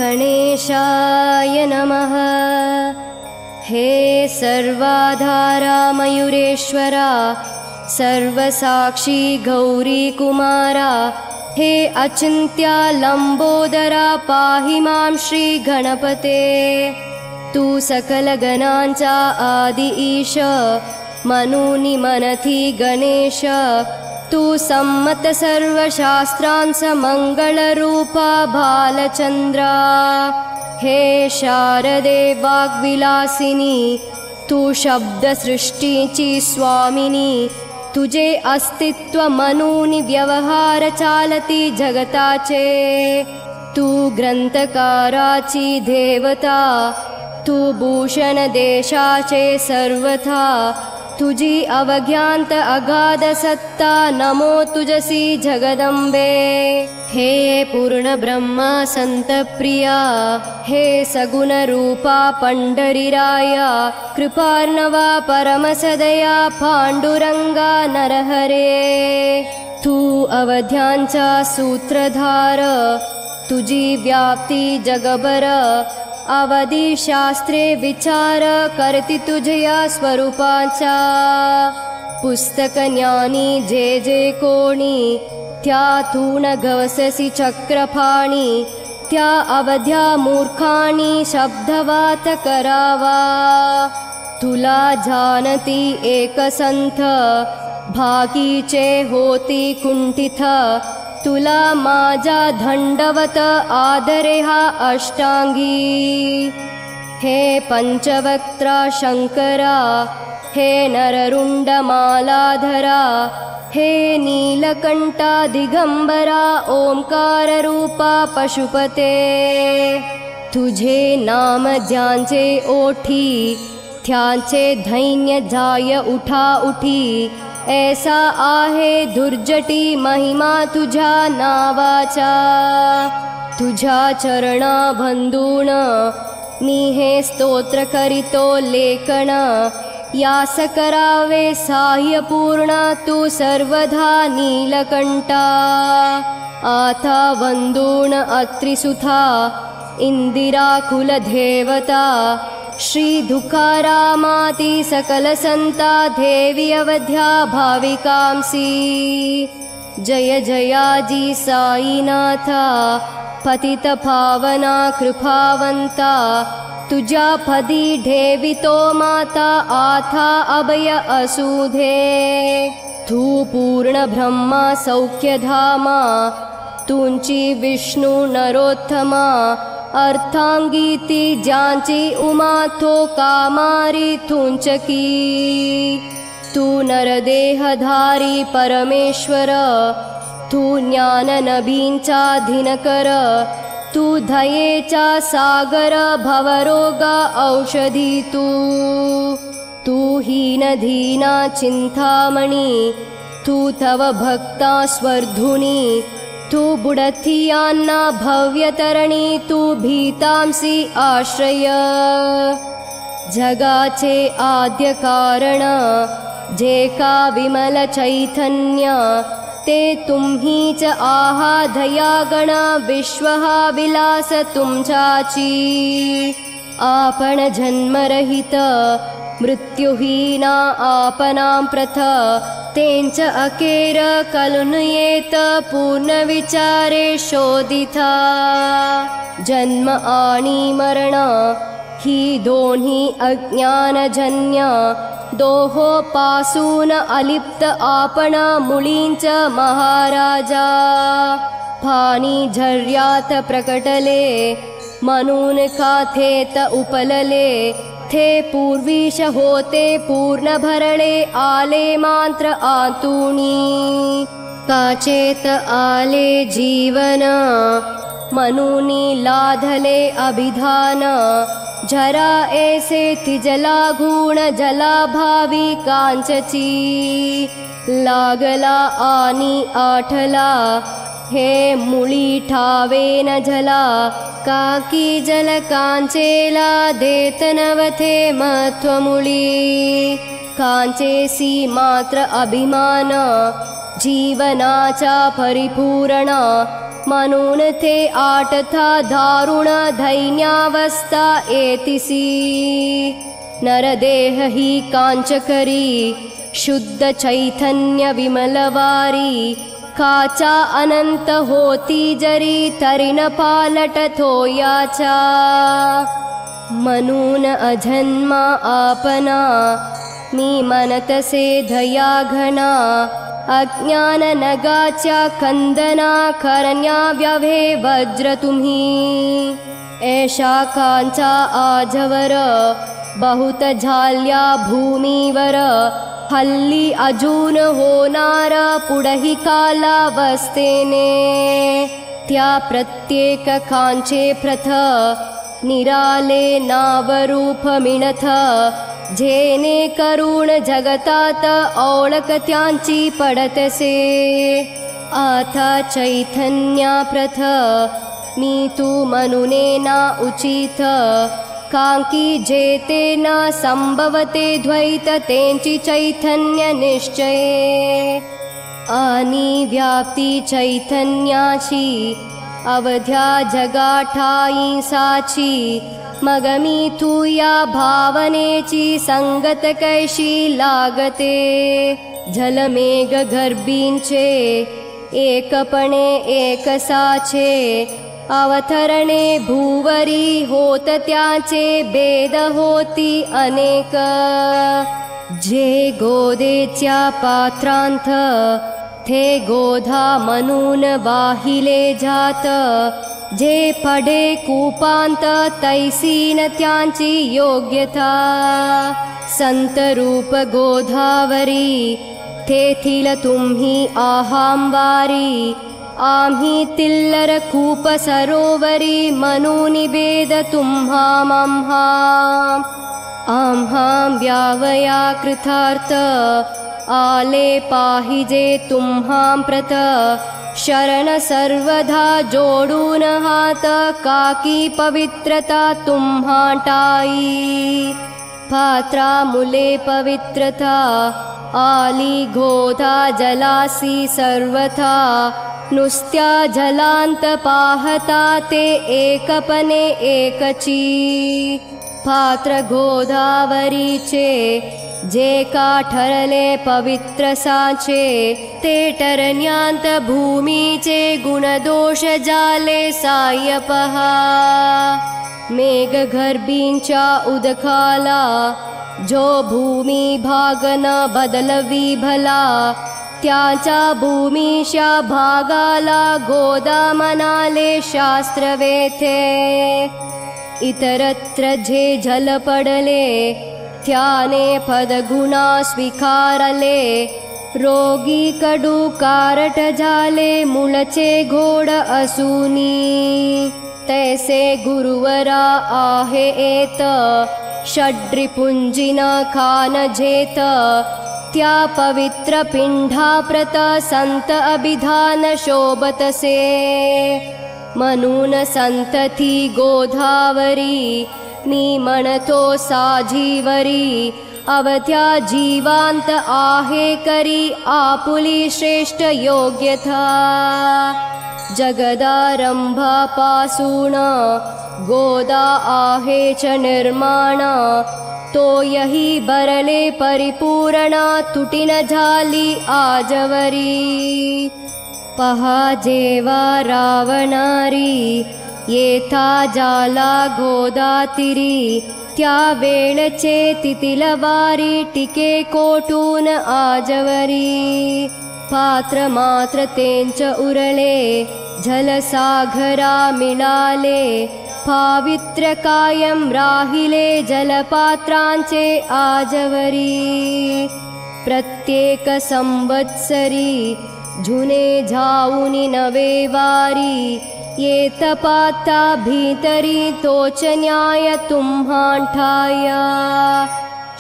गणेशाय नमः। हे सर्वाधारा मयूरेश्वरा, सर्वसाक्षी गौरी कुमारा, हे अचिन्त्या लंबोदरा, पाहि मां श्री गणपते। तू सकल गणांचा आदि ईश, मनूनि मनथी गणेश। तू सम्मत सर्वशास्त्रांस मंगलरूपा बालचंद्रा। हे शारदे वाग्विलासिनी, तू शब्द सृष्टीची स्वामिनी। तुझे अस्तित्व मनूनि व्यवहार चालती जगताचे। तू ग्रंथकाराची देवता, तू भूषण देशाचे सर्वथा। तुझी अवज्ञांत अगाध सत्ता, नमो तुझसी जगदंबे। हे पूर्ण ब्रह्मा संत प्रिया, हे सगुण रूपा पंढरीराया। कृपार्णवा परमसदया, पांडुरंगा नरहरे। तू अवध्यांचा सूत्रधार, तुझी व्याप्ती जगभर। अवधी शास्त्रे विचार करती तुझया स्वरूपाचा। पुस्तक ज्ञानी जे जे कोणी, त्यातून गवससी चक्रपाणी। त्या अवध्या मूर्खाणी शब्दवात करावा। तुला जानती एक संथ, भागीचे होती कुंठित। तुला माझा दंडवत आदरे हा अष्टांगी। हे पंचवक्त्रा शंकरा, हे नररुंड मालाधरा। हे नीलकंठा दिगंबरा, ओंकार रूपा पशुपते। तुझे नाम ज्यांचे ओठी, त्यांचे धैन्य जाय उठा उठी। ऐसा आहे दुर्जटी महिमा तुझ्या नावाचा। तुझ्या चरणा बंधून मी हे स्तोत्र करीतो लेखन। यास करावे साह्यपूर्ण, तू सर्वधा नीलकंठा। आता वंदून अत्रिसुता, इंदिरा कुलदेवता। श्री दुःखारामाती सकल संता, देवी अवध्या भाविकांसी। जय जयाजी साईनाथा, पतित पावना कृपावंता। तुझ्या पदी ठेवितो माता, आता अभय असुधे। तू पूर्ण ब्रह्मा सौख्यधामा, तुंची विष्णु नरोत्तमा। अर्थांगीती ज्यांची उमा, तो कामारी तुंचकी। तू नरदेहधारी परमेश्वर, तू ज्ञान नबींचा दिनकर। तू दयेचा सागर, भवरोगा औषधी तू हीन दीना चिंतामणी। तू तव भक्ता स्वर्धुनी। तू बुडथियांना भव्यतरणी, तू भीतांसी आश्रय। जगाचे आद्य कारण, जे का विमल चैतन्य। ते तुम्हीच आहा दयागण, विश्वहा विलास तुमचाची। आपण जन्मरहित मृत्युहीना आपणां प्रथ। तेंच अकेर कलुन येत, पूर्ण विचारे शोधिता। जन्म आणि मरण ही दोन्ही अज्ञानजन्य। दोहो पासून अलिप्त आपण मुळींच महाराजा। पाणी झर्यात प्रकटले, म्हणून काथेत उपलले। थे पूर्वीश होते पूर्ण भरले, आले मात्र आतुनी। काचेत आले जीवन, मनुनी लाधले अभिधान। जरा ऐसे तिजला गुण, जला भावी कांचची। लागला आनी आठला, हे मुळी ठावे न झला। काकी जल कांचेला, देत नवथे महत्वमुळी। कांचेसी मात्र अभिमान, जीवनाचा परिपूर्ण। मनून थे आटथा दारुण दैन्यावस्था एतिसी नरदेह ही कांचकरी शुद्ध चैतन्य विमलवारी काचा अनंत होती जरी तरिन पालट थोयाचा मनून अजन्मा आपना मी मनतसे दया घना अज्ञान नगाच्या कंदना करण्या व्यवे वज्र तुम्ही ऐशा कांचा आजवर बहुत झाल्या भूमीवर हल्ली अजून होणार पुढही कालावस्थेने त्या प्रत्येक कांचे प्रथ निराले नावरूप मिणथ जेने करुण जगतात ओळख त्यांची पडतसे आता चैतन्या प्रथ मी तू मनुने ना उचित कांकी जेते न संभवते द्वैत तेंची चैतन्य निश्चये आणि व्याप्ती चैतन्याची अवध्या जगाठाई साची मग मी तू या भावनेची संगत कैशी लागते जलमेघ गर्भींचे एकपणे एकसाचे अवतरणे भूवरी होत त्याचे भेद होती अनेक जे गोदेच्या पात्रांत थे गोधा म्हणून वाहिले जात जे पडे कूपांत तैसीन त्यांची योग्यता संतरूप गोधावरी तेथील तुम्ही आहांवारी आम्ही तिल्लर कूप सरोवरी मनूनि भेद तुम्हां आम्हां व्यावया कृतार्थ आले पाहिजे तुम्हां प्रत शरण सर्वधा जोडून हात काकी पवित्रता तुम्हाटाई पात्रा मुले पवित्रता आली गोधा जलासी सर्वथा नुस्त्या जलांत पाहता ते एकपणे एकची पात्र गोदावरीचे जे का ठरले पवित्र साचे ते टरण्यांत भूमीचे गुणदोष जाले साय पहा मेघ गर्भींच्या उदकाला जो भूमी भागन बदलवी भला त्याचा भूमीशा भागाला गोदा मनाले शास्त्रवेथे इतरत्र जे जल पडले त्याने पदगुणा स्वीकारले रोगी कडू कारट झाले मुळचे घोड असुनी तैसे गुरुवरा आहे एत षड्रिपुंजिन खान जेत त्या पवित्र पिंडा प्रत संत अभिधान शोभतसे म्हणून संतती गोधावरी मी म्हणतो साजीवरी अवध्या जीवांत आहे करी आपुली श्रेष्ठ योग्यता जगदारंभापासून गोदा आहे च निर्माण तो यही बरले परिपूर्ण तुटिन झाली आजवरी पहा जेवा रावणारी येथा जाला गोदातिरी त्या वेळचे तितिलवारी टिके कोटून आजवरी पात्र मात्र तेंच उरले जलसागरा मिळाले पावित्र कायम राहिले जलपात्रांचे आजवरी प्रत्येक संवत्सरी जुने जाऊनी नवे वारी येत पाता भीतरी तोच न्याय तुम्हाठाया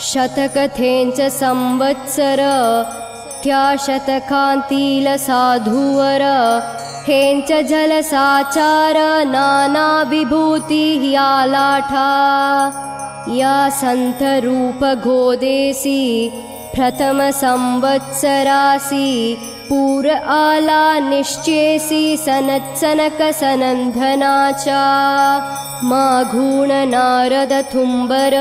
शतकथेंच संवत्सर त्या शतकांतील साधूवर हेंच जलसाचार नाना विभूती या लाठा या संत रूप गोदेसी प्रथम संवत्सरासी पूर आला निश्चेसी सनत्सनक सनंधनाचा माघूण नारद थुंबर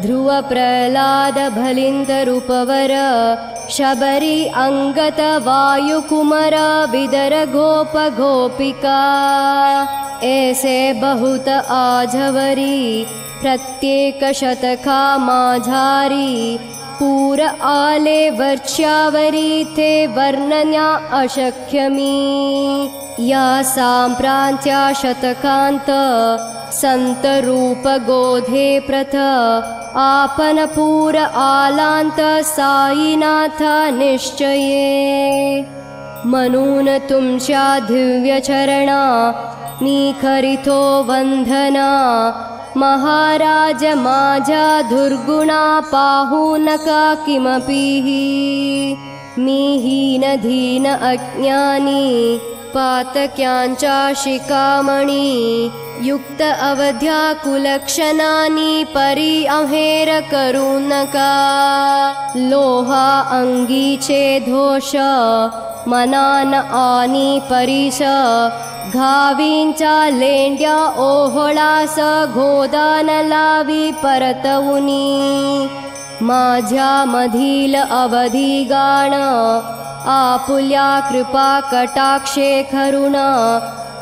ध्रुव प्रह्लाद भलिंदरूपवर शबरी अंगत वायुकुमर बिदर गोप गोपिका ऐसे बहुत आझवरी प्रत्येक शतका माझारी पूर आले वर्ष्यावरी थे वर्णन्या अशक्यमी या सांप्रांत्या शतकांत संत रूप गोधे प्रथ आपन पूर आलांत साईनाथ निश्चये म्हणून तुमच्या दिव्य चरणा मी करितो वंदना महाराज माझ्या दुर्गुणा पाहू नका किमपि मी हीन धीन अज्ञानी पातक्यांचा शिकामणी युक्त अवध्या कुलक्षणानी परी अहेर करू नका लोहा अंगीचे दोष मनान आनी परीश घावींचा लेंड्या ओहळास घोदान लावी परतवुनी माझ्या मधील अवधी गाण आपुल्या कृपा कटाक्षे करुण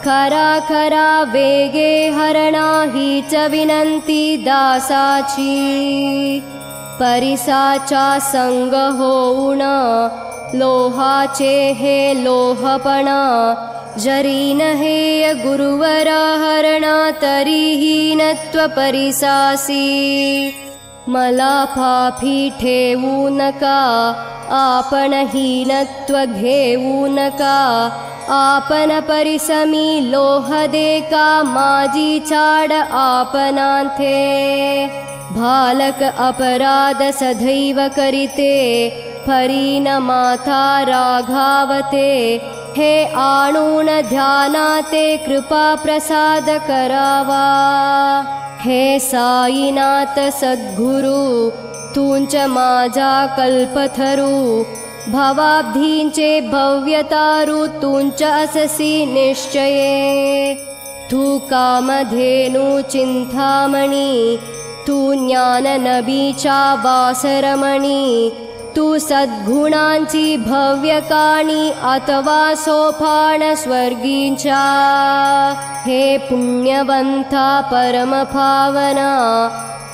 खरा खरा वेगे हरणा हीच विनंती दासाची परिसाचा संग होऊन लोहाचे हे लोहपण जरीन हे गुरुवर हरण तरीही नत्व परिसासी मला पापी ठेवू नका आपण हीनत्व घेऊ नका आपण परिसमी लोह देका माझी चाड आपनांथे भालक अपराध सदैव करिते फरीन माथा राघावते हे आणून ध्यानाते कृपा प्रसाद करावा हे साईनाथ सद्गुरु तुंच माझा कल्पथरू भवाब्धींचे भव्यतारू तुंच अससी निश्चये तू कामधेनु चिंतामणी तू ज्ञान नबीचा वासरमणी तू सद्गुणांची भव्यकाणी अथवा सोपान स्वर्गींचा हे पुण्यवंता परम पावना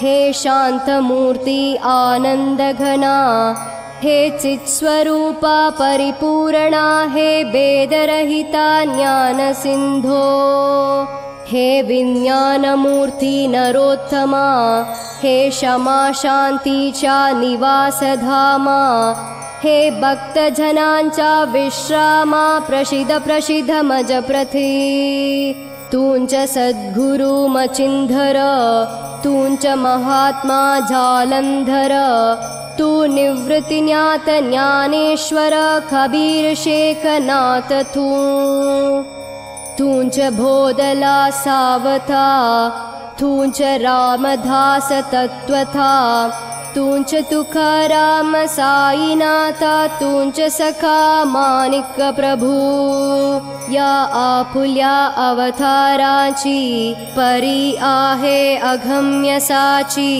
हे शांतमूर्ती आनंदघना हे चित्स्वरूपा परिपूर्णा हे वेदरहिता ज्ञान सिंधो हे विज्ञानमूर्ती नरोत्तमा हे क्षमा शांतीचा निवासधामा हे भक्तजनांचा विश्रामा प्रसिद्ध प्रसिद्ध मज प्रथी तुंच सद्गुरु मचिंधर तुंच महात्मा जालंधर तू निवृत्तिज्ञात ज्ञानेश्वर कबीर शेखनाथ तुंच बोधला सावथा तुंच रामदास तत्वथा तुंच तुकाराम साईनाथा तुंच सखा माणिक प्रभु या आपुल्या अवताराची परी आहे अगम्य साची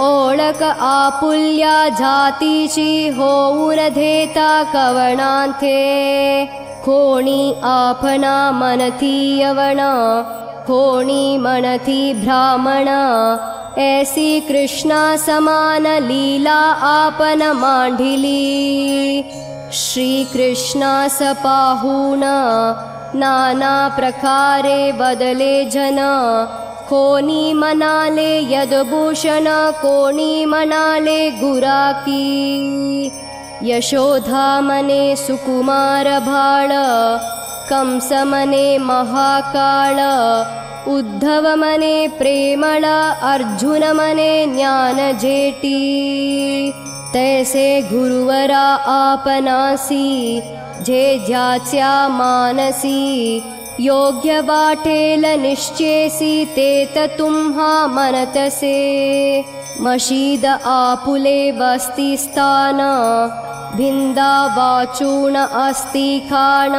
ओळख आपुल्या जातीची होऊन देता कवणांथे कोणी आपणा मनती यवण कोणी मनती ब्राह्मण ऐसी कृष्णा समान लीला आपन मांडिली श्री कृष्णास पाहून नाना प्रकारे बदले जन कोणी मनाले यदभूषण कोणी मनाले गुराकी यशोधा मने सुकुमार भाळ कंस मने महाकाळ उद्धव मने प्रेमळ अर्जुन मने ज्ञान जेटी तैसे गुरुवरा आपनासी जे ज्याच्या मानसी योग्य वाटेल निश्चेसी तेत तुम्हा मनतसे मशीद आपुले वस्ती स्थान भिंदा वाचून अस्ति खाण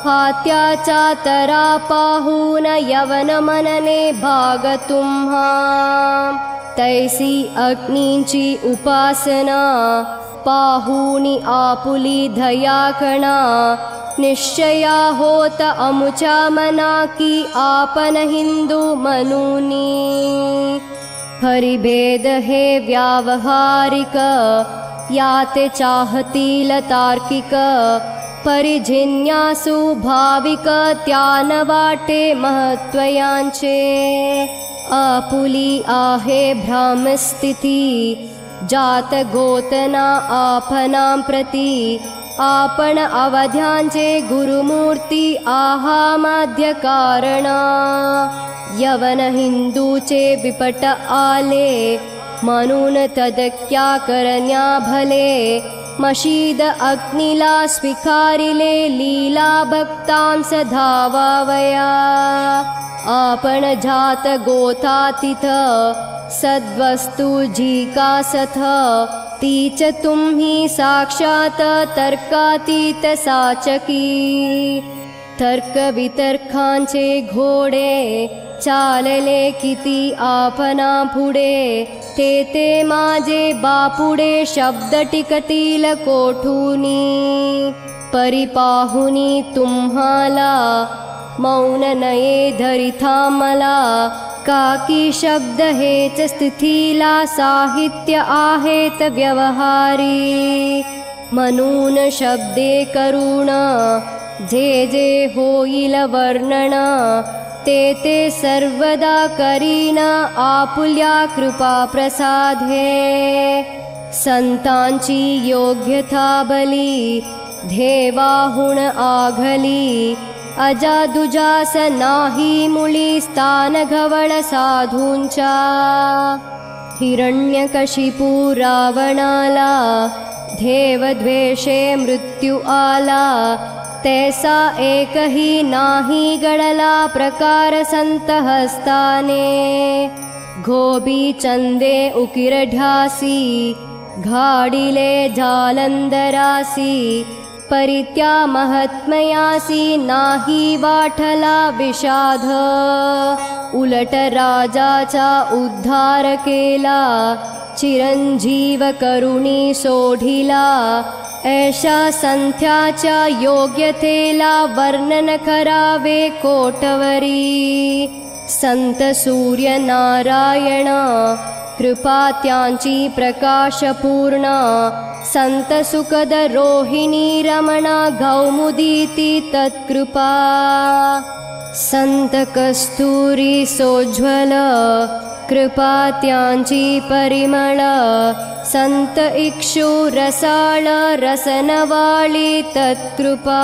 हात्याचातरा पाहून यवन मनने भाग तुम्हा तैसी अग्नींची उपासना पाहूनी आपुली धयाकणा निश्चया होत अमुचा मना की आपन हिंदू मनुनी हरिभेद हे व्यावहारिक याते चाहतील तार्किक परिजिन्यासु भाविक त्यान वाटे महत्वयांचे आपुली आहे भ्रामस्थिती जात गोतना आपनां प्रति आपण अवध्यांचे गुरुमूर्ती आहा मध्य कारणा यवन हिंदूचे विपट आले म्हणून तदक्या करण्या भले मशीद अग्निला स्वीकारिले लीला भक्तांस धावावया आपण जात गोता तिथ सद्वस्तु जी का सथ तीच तुम्ही साक्षात तर्कातीत साचकी तर्क वितर्कांचे घोडे चालले किती आपना पुढे ते माझे बापुडे शब्द टिकतील कोठूनी परिपाहुनी तुम्हाला मौन नये धरिथा मला काकी शब्द हेच स्थितीला साहित्य आहेत व्यवहारी म्हणून शब्दे करुण जे जे होईल वर्णन ते सर्वदा करीन आपुल्या कृपा प्रसादे संतांची योग्यता बली देवाहुण आघली अजादुजास नाही मुळी स्थान घवळ साधूंचा हिरण्यकशिपू रावणाला देवद्वेषे मृत्यू आला तैसा एकही नाही गडला प्रकार संत हस्ताने गोबी चंदे उकिरढ्यासी घाडिले जालंदरासी परित्या महात्मयासी नाही वाठला विषाद उलट राजाचा उद्धार केला चिरंजीव करुणी सोढिला ऐशा संथ्याच्या योग्यतेला वर्णन करावे कोटवरी संत सूर्य नारायण कृपा त्यांची प्रकाशपूर्ण संत सुखद रोहिणी रमणा गौमुदीती तत्कृपा संत कस्तुरी सोज्वल कृपा त्यांची परिमळ संत इक्षु रसाळ रसनवाळी तत्कृपा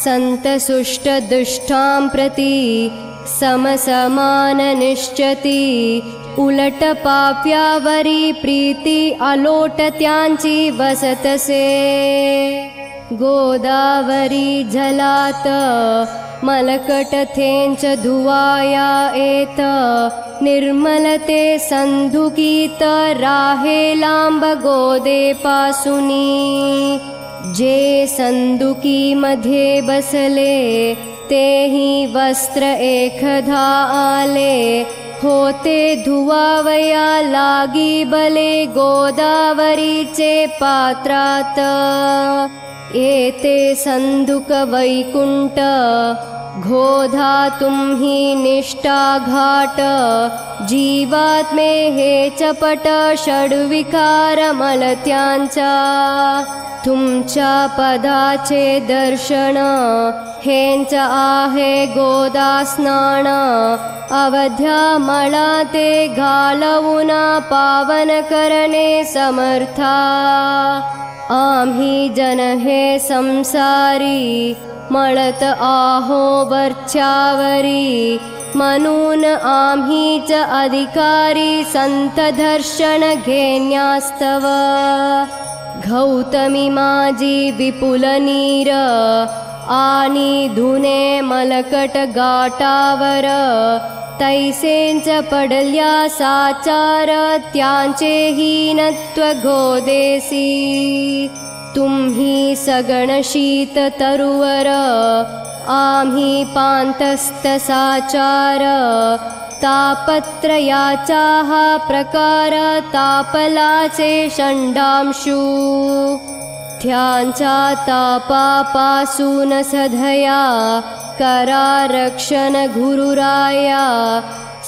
संत सुष्ट दुष्टां प्रति समसमान निश्चती उलट पाप्यावरी प्रीती अलोट त्यांची वसतसे गोदावरी जलात मलकट थेंच धुवाया एत निर्मलते संधुकीत राहे लांब गोदे पासुनी जे संदुकी मध्ये बसले तेही वस्त्र एकधा आले होते धुवावया लागी बले गोदावरीचे पात्रात एते संदुक वैकुंठ घोधा तुम्ही निष्ठा घाट जीवात्मे हे चपट षड्विकार मलत्यांचा तुमच्या पदाचे दर्शन हेंच आहे गोदा स्नान अवध्या मला ते घालवून पावन करणे समर्था आम्ही जन हे संसारी मळत आहो वरच्यावरी म्हणून आम्हीच अधिकारी संत दर्शन घेण्यास्तव गौतमी माझी विपुल नीर आनी धुने मलकट गाटावर तैसेंच पडल्या साचार त्यांचे हीनत्व घोदेसी तुम्ही सगण शीत तरुवर आम्ही पांतस्त साचार तापत्रयाचा हा प्रकार तापलाचे षंडांशू त्यांचा तापापासून सधया करा रक्षण गुरुराया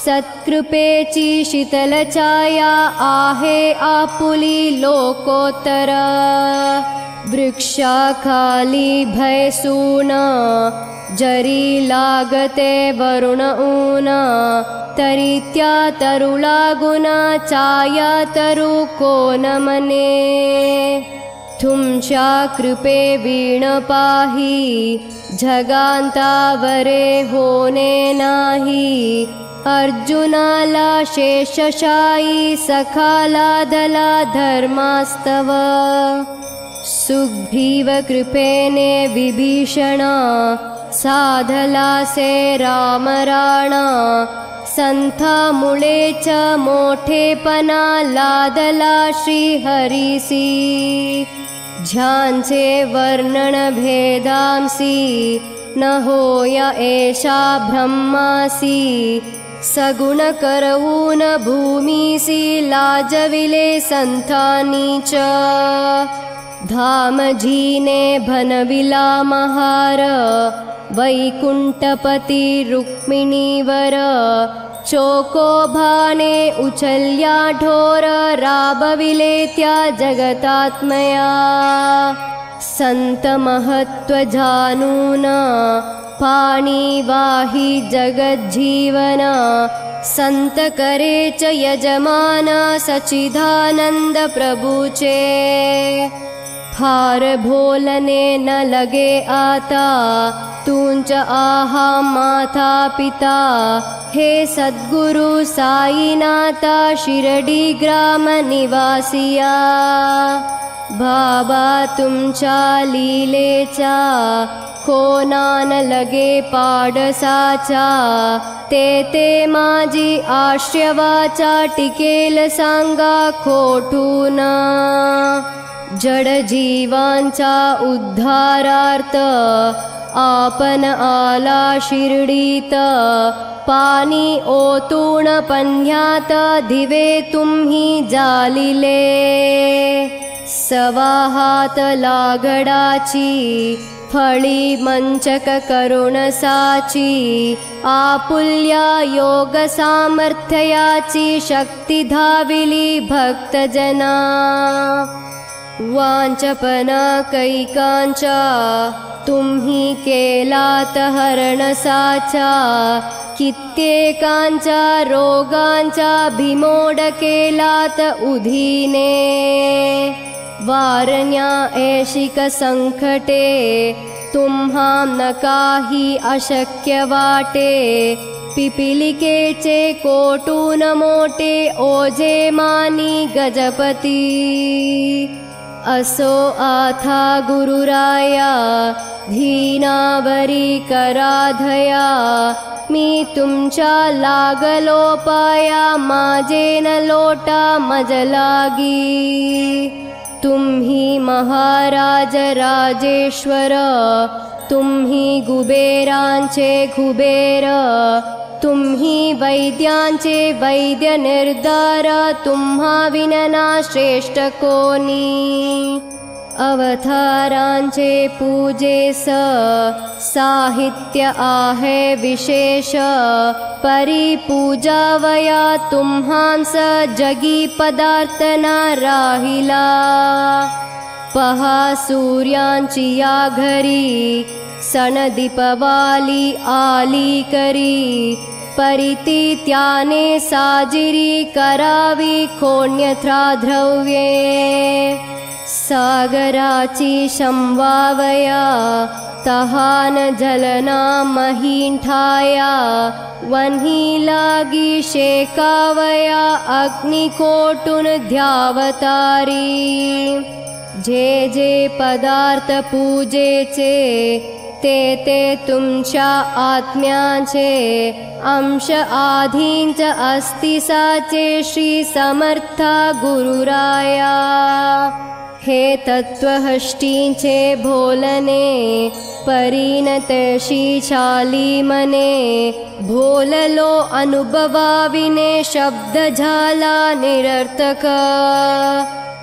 सत्कृपेची शीतल छाया आहे आपुली लोकोत्तर वृक्षाखाली भयसून जरी लागते वरुण ऊन तरी त्या तरु लागून छाया तरु कोण मने तुमच्या कृपे वीण पाही जगांतावरे होणे नाही अर्जुनाला शेषशायी सखाला धला धर्मास्तव सुग्रीव कृपेने विभीषण साधला से राम राणा संथा मुळेच मोठेपणा लादला श्रीहरीसी ज्यांचे वर्णन भेदांसी न होया एषा ब्रह्मासी सगुण करवून भूमीसी लाजविले संतानीच धामजीने भनविला महार वैकुंठपती रुक्मिणीवर चोकोभाने उचल्या ढोर राबविले त्या जगतात्मया संत महत्व जानून पाणी वाही जगज्जीवन संत करेच यजमान सचिदानंद प्रभूचे फार भोलने न लगे आता तुंच आहा माता पिता हे सद्गुरु साईनाथा शिरडी ग्राम निवासिया बाबा तुमच्या लीलेचा कोणान लगे पाडसाचा ते माझी आश्रवाचा टिकेल सांगा खोटून जड जीवांचा उद्धारार्थ आपण आला शिर्डीत पाणी ओतून पन्ह्यात दिवे तुम्ही जालिले सवाहात लागडाची फळी मंचक करुणसाची आपुल्या योग सामर्थ्याची शक्ती धाविली भक्तजना वांचपना कैकांचा तुम्ही केलात हरणसाचा कित्येकांचा रोगांचा भीमोड केलात उधीने वारण्या ऐशिक संकटे तुम्हा न काही अशक्य वाटे पिपिलिकेचे कोटून मोठे ओझे मानी गजपती असो आथा गुरुराया धीनावरी कराधया मी तुमच्या लागलो पाया माझे न लोटा मजलागी तुम्ही महाराज राजेश्वर तुम्ही कुबेरांचे कुबेर तुम्ही वैद्यांचे वैद्य निर्धार तुम्हा विनना श्रेष्ठ कोणी अवतारांचे पूजेस साहित्य आहे विशेष परिपूजावया तुम्हांस जगी पदार्थ न राहिला पहा सूर्यांची या घरी सण दीपवाली आली करी परिती त्याने साजिरी करावी खोण्यत्रा द्रव्ये सागराची शंवावया तहान जलना महींठाया वन्ही लागी शेकावया अग्निकोटून ध्यावतारी जे जे पदार्थ पूजेचे ते तुमच्या आत्म्याचे अंश आधींच अस्ति साचे श्री समर्था गुरुराया। हे तत्वहष्टींचे भोलने परिणतशी चाली मने, भोललो अनुभवाविने शब्द झाला निरर्थक।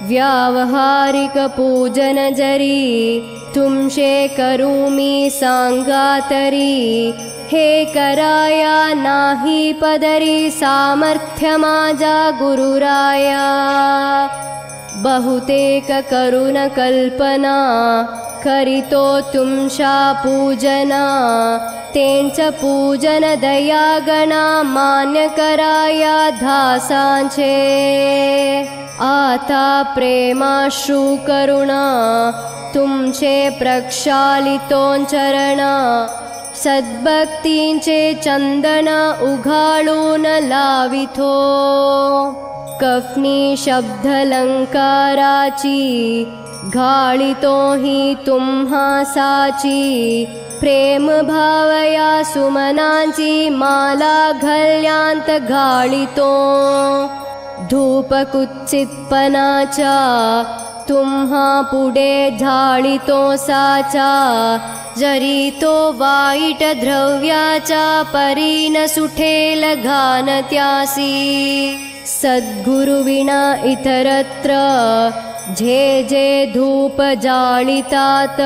व्यावहारिक पूजन जरी तुमचे करूमी सांगातरी, हे कराया नाही पदरी सामर्थ्य माझा गुरुराया। बहुतेक करुण कल्पना करितो तुमच्या पूजना, तेंच पूजन दयागणा मान्य कराया धासांचे। आता प्रेमाश्रू करुणा तुमचे प्रक्षालितोंचरण, सद्भक्तींचे चंदन उघाळून लावितो। कफनी शब्दलंकाराची घाळितो ही तुम्हा साची, प्रेम भावया सुमनांची माला घाल्यांत घाळितो। धूप कुत्सितपणाचा तुम्हा पुढे झाळितो साचा, जरी तो वाईट द्रव्याचा परीन सुठेल घाण त्यासी। सद्गुरु विना इतरत्र जे जे धूप जाळितात,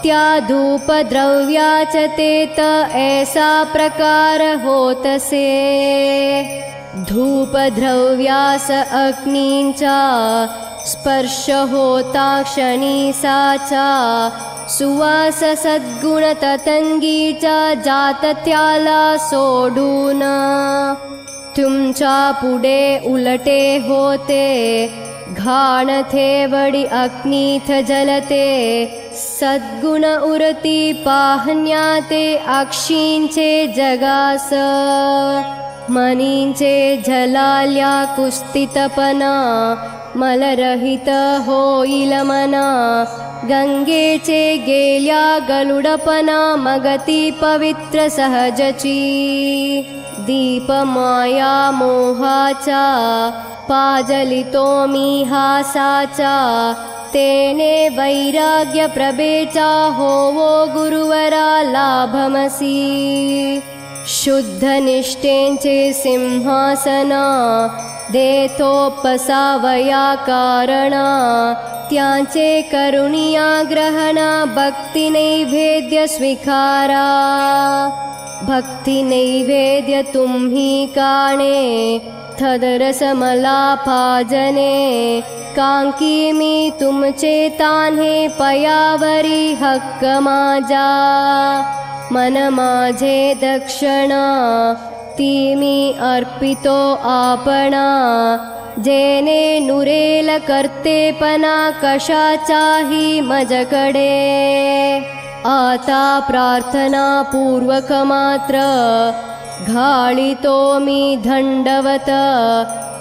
त्या धूप द्रव्याच तेत ऐसा प्रकार होतसे। धूप द्रव्यास अग्नींचा स्पर्श होता क्षणी साचा, सुवास सद्गुण ततंगीचा जात त्याला सोडून। तुमच्या पुढे उलटे होते घाण थेवडी अग्नीथ जलते, सद्गुण उरती पाहण्याते अक्षींचे जगास। मनींचे झलाल्या कुस्तितपणा मलरहित होईल मना, गंगेचे गेल्या गलुडपणा मगती पवित्र सहजची। दीप माया मोहाचा पाजलितो मी हासाचा, तेने वैराग्य प्रभेचा होवो गुरुवरा लाभमसी। शुद्ध निष्ठेंचे सिंहासना देतोपसावया कारणा, त्यांचे करुणिया ग्रहणा भक्ति नैवेद्य स्वीकारा। भक्ति नैवेद्य तुम्ही काणे थदरस मला पाजने, कांकी मी तुमचे तान्हे पयावरी हक्क माझा। मन माझे दक्षिणा ती मी अर्पितो आपणा, जेने नुरेल कर्तेपणा कशाचाही मजकडे। आता प्रार्थना पूर्वक मात्र घाळितो मी दंडवत,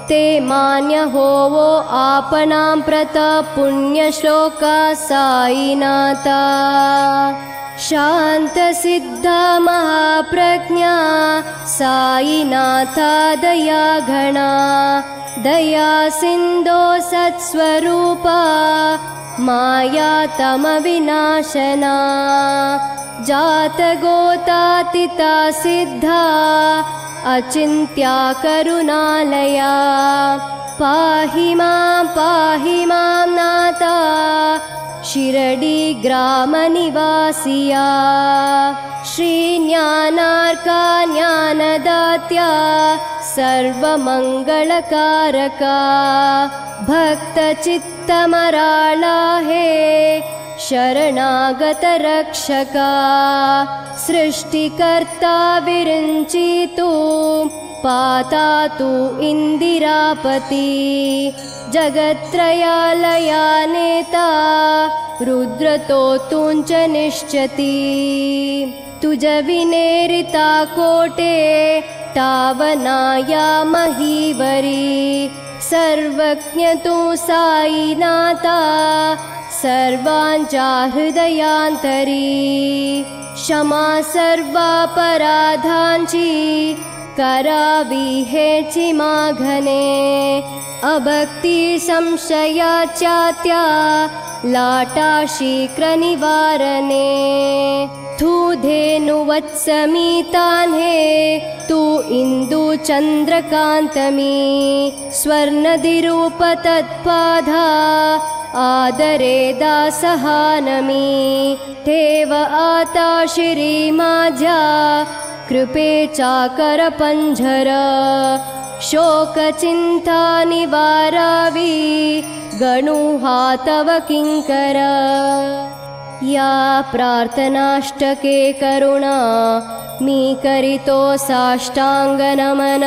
ते मान्य होवो आपणां प्रत पुण्य श्लोका साईनाथा। शांत सिद्ध महाप्रज्ञा साईनाथा दया घना, दया सिंधो सत्स्वरूपा माया तम विनाशना। जात गोतातिता सिद्धा अचिंत्या करुणालया, पाहि मां नाथा शिरडी ग्राम निवासिया। श्री ज्ञानार्का ज्ञानदात्या सर्वमंगलकारका, भक्त चित्तमराळा हे शरणागत रक्षका। सृष्टिकर्ता विरंचितु पाता तू इंदिरापती, जगत्त्रयालया नेता रुद्र तो तुंच निश्चती। तुझ विनेरिता कोटे टावनाया महीवरी, सर्वज्ञ तू साईनाथा सर्वांचा हृदयांतरी क्षमा सर्वापराधांची करावी हेची मागणे अभक्ती संशयाच्या त्या लाटाशी निवारणे तू धेनुवत्समितान्हे तू इंदू चंद्रकांतमी स्वर्णदिरूप तत्पाधा आदरे दासहानमी ठेव आता शिरी माझ्या कृपेचा करपंजर शोक चिंता निवारावी गणू हा तव किंकर या प्रार्थनाष्टके करुणा मी करितो साष्टांग नमन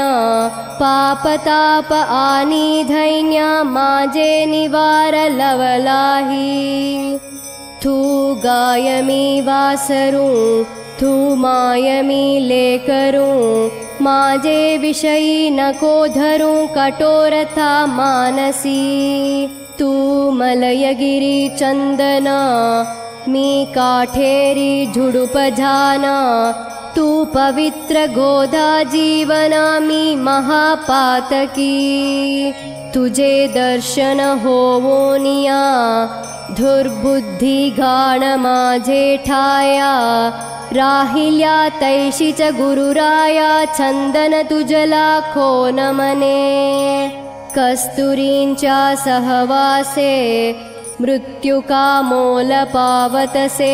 पापताप आनी धैन्य माझे निवार लवलाही तू गायमी वासरू तू मायमी लेकरू माझे विषयी नको धरू कठोरता मानसी तू मलयगिरी चंदन मी काठेरी झुडुप झाना तू पवित्र गोधा जीवना मी महापातकी तुझे दर्शन होवोनिया दुर्बुद्धी घाण माझे ठाया राहिल्या तैशीच गुरुराया चंदन तुझला खोन मने कस्तुरींच्या सहवासे मृत्यू का मोल पावतसे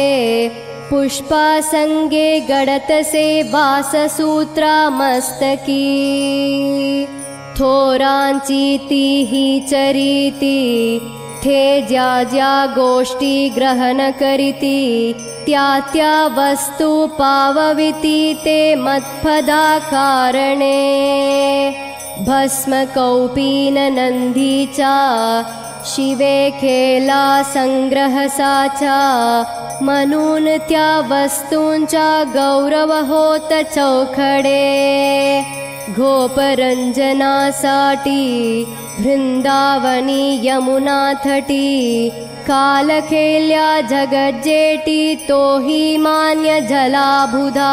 पुष्पासंगे गडतसे वाससूत्रा मस्तकी थोरांची तीही चरीती थे ज्या ज्या गोष्टी ग्रहण करीती त्या त्या वस्तू पावविती ते मत्फदा कारणे भस्म कौपीन नंदीचा शिवे केला संग्रह साचा म्हणून त्या वस्तूंचा गौरव होत चौखडे गोपरंजनासाठी वृंदावनी यमुना थटी काल खेल्या जगज्जेटी तोही मान्य जलाबुधा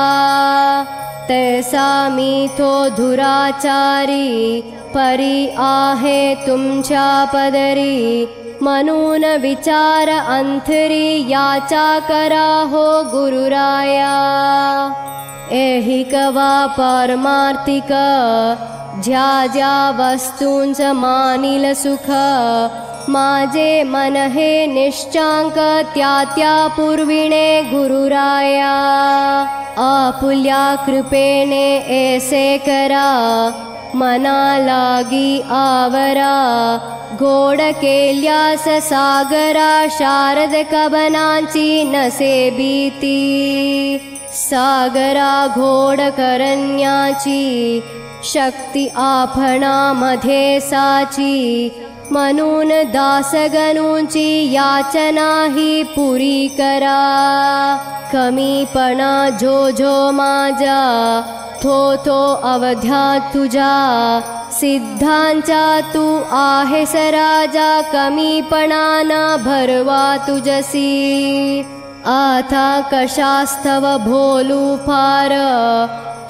तैसा मी तो धुराचारी परी आहे तुमच्या पदरी म्हणून विचार अंतरी याचा करा हो गुरुराया ऐहिक वा पारमार्थिक ज्या ज्या वस्तूंचं मानिल सुख माझे मन हे निश्चांक त्या त्या पूर्विणे गुरुराया आपुल्या कृपेने ऐसे करा मना लागी आवरा गोड केल्यास सागरा शारद कबनांची नसे भीती सागरा घोड करण्याची शक्ती आपणामध्ये साची म्हणून दासगणूंची याचना ही पुरी करा कमीपणा जो जो माझा थो अवध्या तुझा सिद्धांचा तू आहेस राजा कमीपणा न भरवा तुझसी आता कशास्तव भोलू फार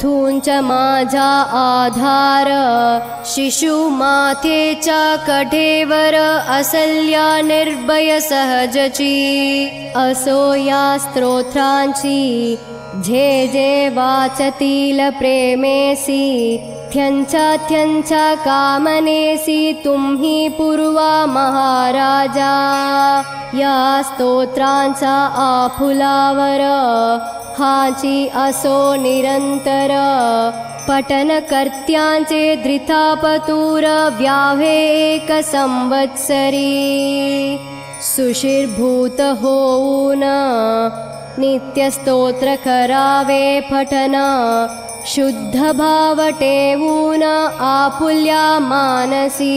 थूंच माझा आधार शिशु माथेचा कठेवर असल्या निर्भय सहजची असो या स्तोत्रांची जे जे वाचतील प्रेमेसी थ्यंचा कामनेसी तुम्ही पूर्वा महाराजा या स्तोत्रांचा आफुलावर हाची असो निरंतर पठन कर्त्यांचे धृतापतूर व्याहे एक संवत्सरी सुशीर्भूत होऊन नित्य स्तोत्र करावे पठन शुद्ध भाव ठेवून आपुल्या मानसी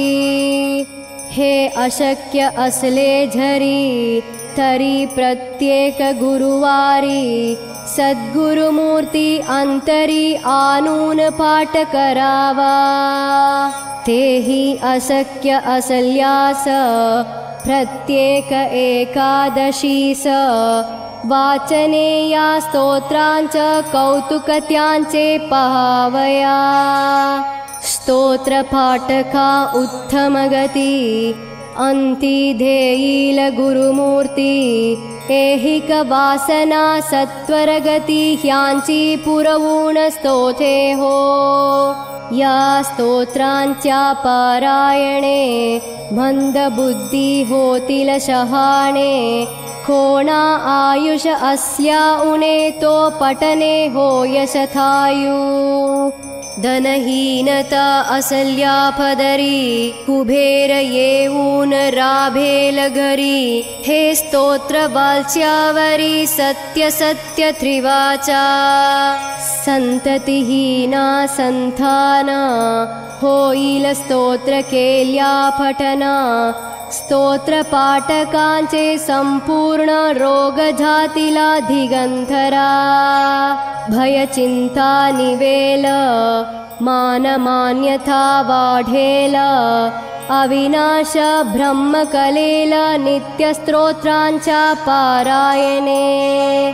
हे अशक्य असले झरी तरी प्रत्येक गुरुवारी सद्गुरुमूर्ती अंतरी आणून पाठ करावा। तेही अशक्य असल्यास प्रत्येक एकादशीस वाचने या स्तोत्रांचे कौतुक त्यांचे पाहावया। स्तोत्रपाठका उत्तम गती अंती धेईल गुरुमूर्ती। ऐहिक वासना सत्वरगती ह्यांची पुरवून स्तोत्रे हो। या स्तोत्रांच्या पारायणे मंद बुद्धी होतील शहाणे। कोणा आयुष अस्या उणे तो पठने होय शतायू। धनहीनता असल्या पदरी कुबेर येऊन राभेल घरी। हे स्तोत्र वाच्यावरी सत्य सत्य त्रिवाचा। संततिहीना संताना होईल स्तोत्र केल्या पठना। स्तोत्र पाठकांचे संपूर्ण रोग जातीला दिगंधरा। भय चिंता निवेल मानमान्यता वाढेल। अविनाश ब्रह्म कलेल नित्य स्तोत्रांच्या पारायणे।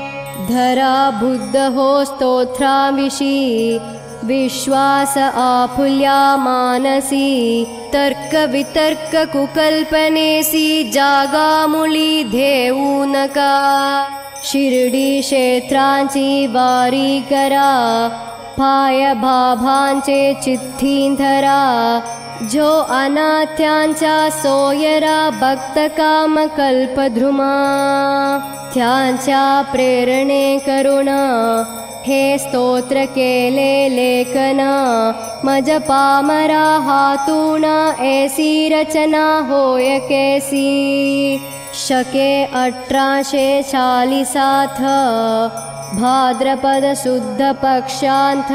धरा बुद्ध हो स्तोत्राविषयी विश्वास आपुल्या मानसी। तर्क वितर्क कुकल्पनेसी जागा मुली धेऊ नका। शिर्डी क्षेत्रांची वारी करा पाय भाभांचे चिठ्ठी धरा। जो अनाथ्यांचा सोयरा भक्त काम कल्पद्रुमा। त्यांच्या प्रेरणे करुण हे स्तोत्र केले लेखन। मज पामरा हातून ऐसी रचना होय कैसी। शके 1846 भाद्रपद शुद्ध पक्षांत।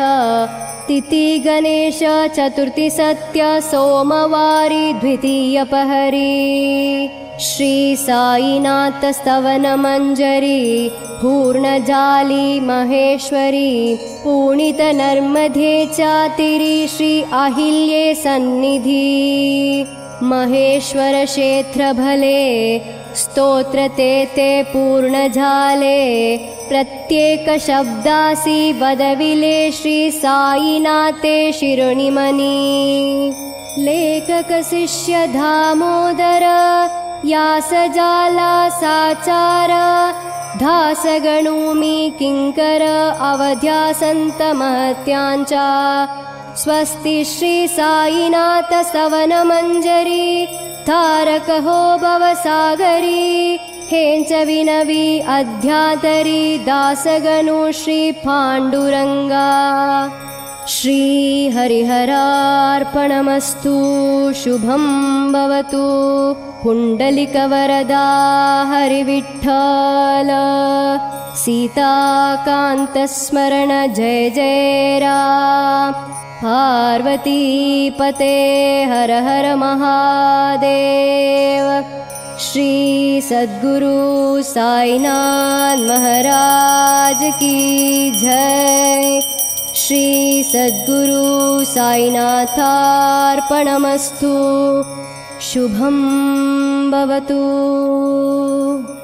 तिथि गणेश चतुर्थी सत्य सोमवारी द्वितीय पहरी। श्री साईनाथ स्तवन मंजरी पूर्णजाली महेश्वरी। पुणित नर्मदे चातिरी श्री अहिल्ये सन्निधि। महेश्वर क्षेत्र भले स्तोत्र ते पूर्ण झाले। प्रत्येक शब्दासी वदविले श्री साईनाथे शिरोनिमनी। लेखक शिष्य दामोदर यास जाला साचार। दास गणूमी किंकर अवध्या संत महत्यांचा। स्वस्ति श्री साईनाथ स्तवन मंजरी। तारक हो भवसागरी हेंच विनवी अध्यातरी। दासगणु श्री पांडुरंगा। श्री हरिहरार्पणमस्तु। शुभं भवतु। पुंडलिकवरदा हरिविठ्ठल। सीताकांत स्मरण जय जय राम। पार्वती पते हर हर महादेव। श्री सद्गुरु साईनाथ महाराज की जय। श्री सद्गुरु साईनाथार्पणमस्तु। शुभं भवतु।